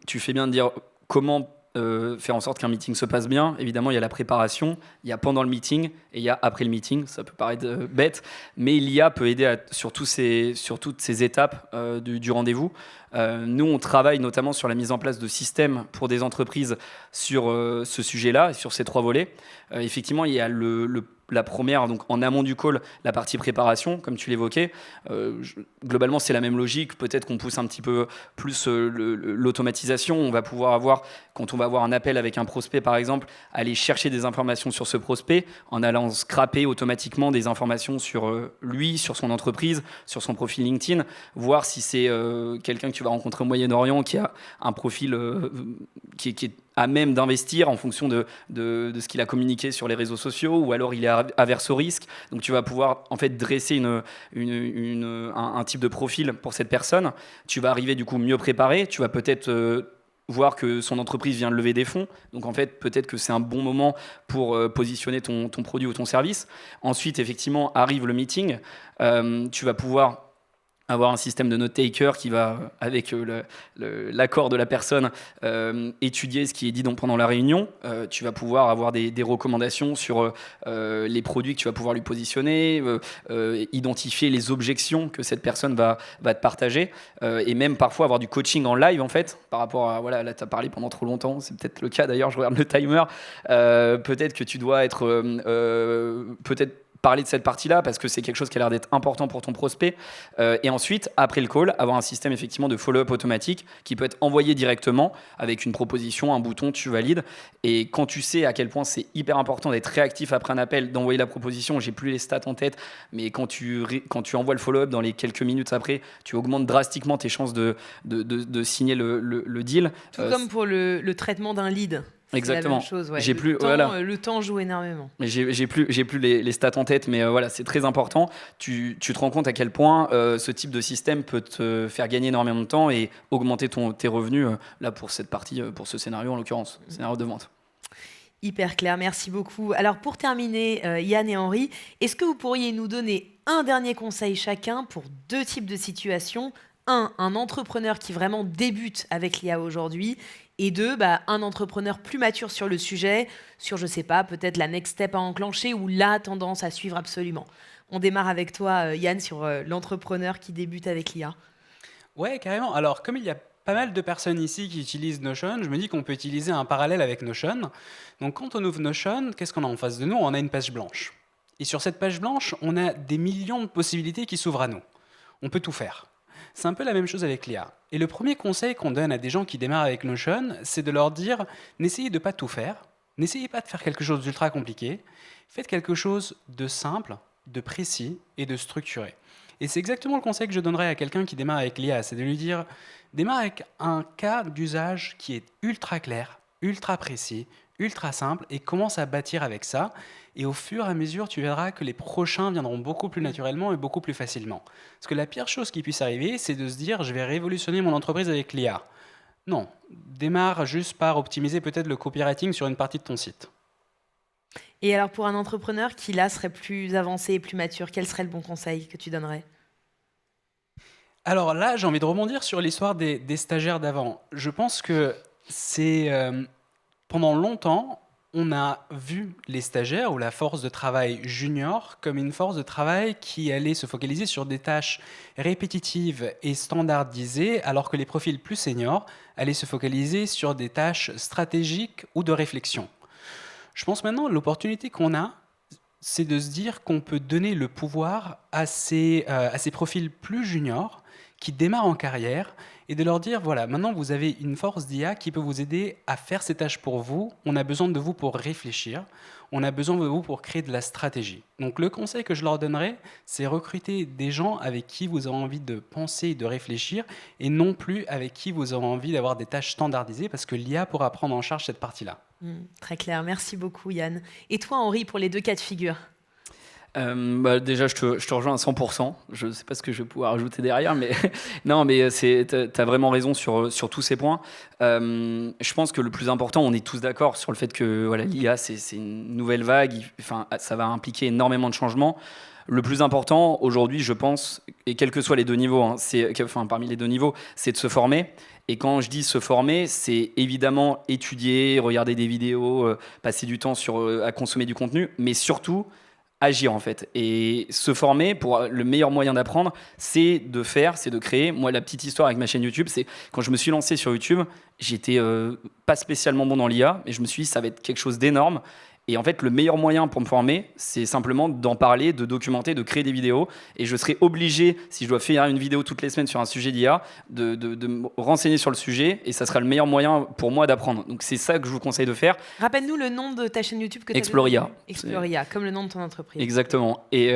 Tu fais bien de dire comment faire en sorte qu'un meeting se passe bien. Évidemment, il y a la préparation, il y a pendant le meeting et il y a après le meeting. Ça peut paraître bête, mais l'IA peut aider sur toutes ces étapes du rendez-vous. Nous, on travaille notamment sur la mise en place de systèmes pour des entreprises sur ce sujet-là, et sur ces 3 volets. Effectivement, il y a la première, donc en amont du call, la partie préparation, comme tu l'évoquais. Globalement, c'est la même logique. Peut-être qu'on pousse un petit peu plus l'automatisation. On va pouvoir avoir, quand on va avoir un appel avec un prospect, par exemple, aller chercher des informations sur ce prospect en allant scraper automatiquement des informations sur lui, sur son entreprise, sur son profil LinkedIn, voir si c'est quelqu'un que tu vas rencontrer au Moyen-Orient qui a un profil qui est à même d'investir en fonction de ce qu'il a communiqué sur les réseaux sociaux, ou alors il est averse au risque. Donc tu vas pouvoir en fait dresser un type de profil pour cette personne. Tu vas arriver du coup mieux préparé. Tu vas peut-être voir que son entreprise vient de lever des fonds. Donc en fait, peut-être que c'est un bon moment pour positionner ton produit ou ton service. Ensuite, effectivement, arrive le meeting. Tu vas pouvoir avoir un système de note-taker qui va, avec l'accord de la personne, étudier ce qui est dit pendant la réunion. Tu vas pouvoir avoir des recommandations sur les produits que tu vas pouvoir lui positionner, identifier les objections que cette personne va te partager, et même parfois avoir du coaching en live, en fait, par rapport à, voilà, là tu as parlé pendant trop longtemps, c'est peut-être le cas d'ailleurs, je regarde le timer, peut-être que tu dois être, peut-être parler de cette partie-là parce que c'est quelque chose qui a l'air d'être important pour ton prospect. Et ensuite, après le call, avoir un système effectivement de follow-up automatique qui peut être envoyé directement avec une proposition, un bouton, tu valides. Et quand tu sais à quel point c'est hyper important d'être réactif après un appel, d'envoyer la proposition, j'ai plus les stats en tête, mais quand tu envoies le follow-up dans les quelques minutes après, tu augmentes drastiquement tes chances de signer le deal. Tout comme pour le traitement d'un lead. Exactement. C'est la même chose, ouais. J'ai plus, le temps joue énormément. J'ai plus les stats en tête, mais voilà, c'est très important. Tu te rends compte à quel point ce type de système peut te faire gagner énormément de temps et augmenter tes revenus, là pour cette partie, pour ce scénario en l'occurrence, scénario de vente. Hyper clair, merci beaucoup. Alors pour terminer, Yann et Henri, est-ce que vous pourriez nous donner un dernier conseil chacun pour 2 types de situations ? Un entrepreneur qui vraiment débute avec l'IA aujourd'hui, et 2, un entrepreneur plus mature sur le sujet, sur, je sais pas, peut-être la next step à enclencher ou la tendance à suivre absolument. On démarre avec toi, Yann, sur l'entrepreneur qui débute avec l'IA. Ouais, carrément. Alors, comme il y a pas mal de personnes ici qui utilisent Notion, je me dis qu'on peut utiliser un parallèle avec Notion. Donc, quand on ouvre Notion, qu'est-ce qu'on a en face de nous ? On a une page blanche. Et sur cette page blanche, on a des millions de possibilités qui s'ouvrent à nous. On peut tout faire. C'est un peu la même chose avec l'IA. Et le premier conseil qu'on donne à des gens qui démarrent avec Notion, c'est de leur dire n'essayez de pas tout faire, n'essayez pas de faire quelque chose d'ultra compliqué, faites quelque chose de simple, de précis et de structuré. Et c'est exactement le conseil que je donnerais à quelqu'un qui démarre avec l'IA, c'est de lui dire démarre avec un cas d'usage qui est ultra clair, ultra précis, ultra simple et commence à bâtir avec ça. Et au fur et à mesure, tu verras que les prochains viendront beaucoup plus naturellement et beaucoup plus facilement. Parce que la pire chose qui puisse arriver, c'est de se dire je vais révolutionner mon entreprise avec l'IA. Non, démarre juste par optimiser peut-être le copywriting sur une partie de ton site. Et alors pour un entrepreneur qui là serait plus avancé et plus mature, quel serait le bon conseil que tu donnerais ? Alors là, j'ai envie de rebondir sur l'histoire des stagiaires d'avant. Je pense que c'est... pendant longtemps, on a vu les stagiaires ou la force de travail junior comme une force de travail qui allait se focaliser sur des tâches répétitives et standardisées, alors que les profils plus seniors allaient se focaliser sur des tâches stratégiques ou de réflexion. Je pense maintenant l'opportunité qu'on a, c'est de se dire qu'on peut donner le pouvoir à ces profils plus juniors qui démarrent en carrière et de leur dire, voilà, maintenant vous avez une force d'IA qui peut vous aider à faire ces tâches pour vous. On a besoin de vous pour réfléchir. On a besoin de vous pour créer de la stratégie. Donc le conseil que je leur donnerais, c'est recruter des gens avec qui vous avez envie de penser et de réfléchir et non plus avec qui vous avez envie d'avoir des tâches standardisées parce que l'IA pourra prendre en charge cette partie-là. Très clair. Merci beaucoup, Yann. Et toi, Henri, pour les 2 cas de figure ? Déjà, je te rejoins à 100%. Je ne sais pas ce que je vais pouvoir ajouter derrière, mais non, mais tu as vraiment raison sur tous ces points. Je pense que le plus important, on est tous d'accord sur le fait que voilà, l'IA, c'est une nouvelle vague. Ça va impliquer énormément de changements. Le plus important aujourd'hui, je pense, et quels que soient les 2 niveaux, parmi les 2 niveaux, c'est de se former. Et quand je dis se former, c'est évidemment étudier, regarder des vidéos, passer du temps à consommer du contenu, mais surtout agir en fait. Et se former, le meilleur moyen d'apprendre, c'est de créer. Moi, la petite histoire avec ma chaîne YouTube, c'est quand je me suis lancé sur YouTube, j'étais pas spécialement bon dans l'IA, mais je me suis dit ça va être quelque chose d'énorme. Et en fait, le meilleur moyen pour me former, c'est simplement d'en parler, de documenter, de créer des vidéos. Et je serai obligé, si je dois faire une vidéo toutes les semaines sur un sujet d'IA, de me renseigner sur le sujet. Et ça sera le meilleur moyen pour moi d'apprendre. Donc c'est ça que je vous conseille de faire. Rappelle-nous le nom de ta chaîne YouTube que tu as. Exploria. Exploria, comme le nom de ton entreprise. Exactement. Et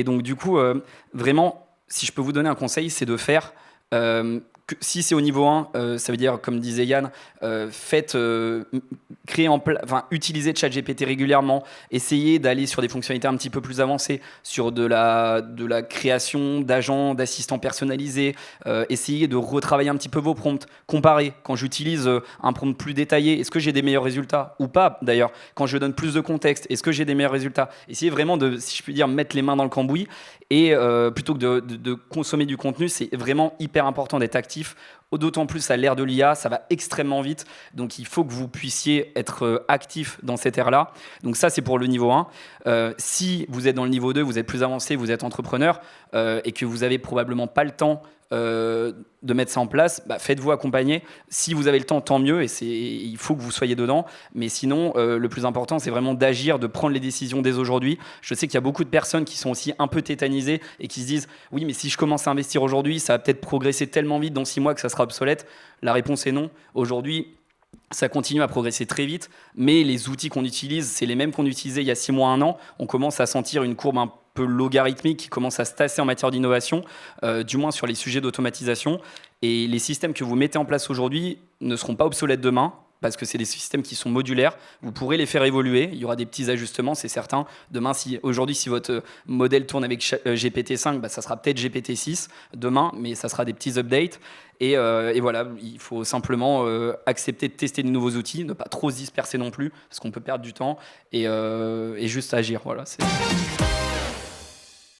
donc du coup, vraiment, si je peux vous donner un conseil, c'est de faire si c'est au niveau 1, ça veut dire, comme disait Yann, utilisez ChatGPT régulièrement, essayez d'aller sur des fonctionnalités un petit peu plus avancées, sur de la création d'agents, d'assistants personnalisés, essayez de retravailler un petit peu vos prompts, comparez. Quand j'utilise un prompt plus détaillé, est-ce que j'ai des meilleurs résultats ou pas d'ailleurs? Quand je donne plus de contexte, est-ce que j'ai des meilleurs résultats? Essayez vraiment de, si je puis dire, mettre les mains dans le cambouis, et plutôt que de consommer du contenu, c'est vraiment hyper important d'être actif. D'autant plus à l'ère de l'IA, ça va extrêmement vite. Donc, il faut que vous puissiez être actif dans cette ère-là. Donc, ça, c'est pour le niveau 1. Si vous êtes dans le niveau 2, vous êtes plus avancé, vous êtes entrepreneur et que vous n'avez probablement pas le temps de mettre ça en place, faites-vous accompagner. Si vous avez le temps, tant mieux, et il faut que vous soyez dedans. Mais sinon, le plus important, c'est vraiment d'agir, de prendre les décisions dès aujourd'hui. Je sais qu'il y a beaucoup de personnes qui sont aussi un peu tétanisées et qui se disent « Oui, mais si je commence à investir aujourd'hui, ça va peut-être progresser tellement vite dans 6 mois que ça sera obsolète. » La réponse est non. Aujourd'hui, ça continue à progresser très vite, mais les outils qu'on utilise, c'est les mêmes qu'on utilisait il y a 6 mois, 1 an. On commence à sentir une courbe un peu logarithmique qui commence à se tasser en matière d'innovation, du moins sur les sujets d'automatisation. Et les systèmes que vous mettez en place aujourd'hui ne seront pas obsolètes demain, parce que c'est des systèmes qui sont modulaires. Vous pourrez les faire évoluer. Il y aura des petits ajustements, c'est certain. Demain, aujourd'hui, si votre modèle tourne avec GPT-5, ça sera peut-être GPT-6 demain, mais ça sera des petits updates. Et voilà, il faut simplement accepter de tester de nouveaux outils, ne pas trop se disperser non plus, parce qu'on peut perdre du temps, et juste agir. Voilà, c'est...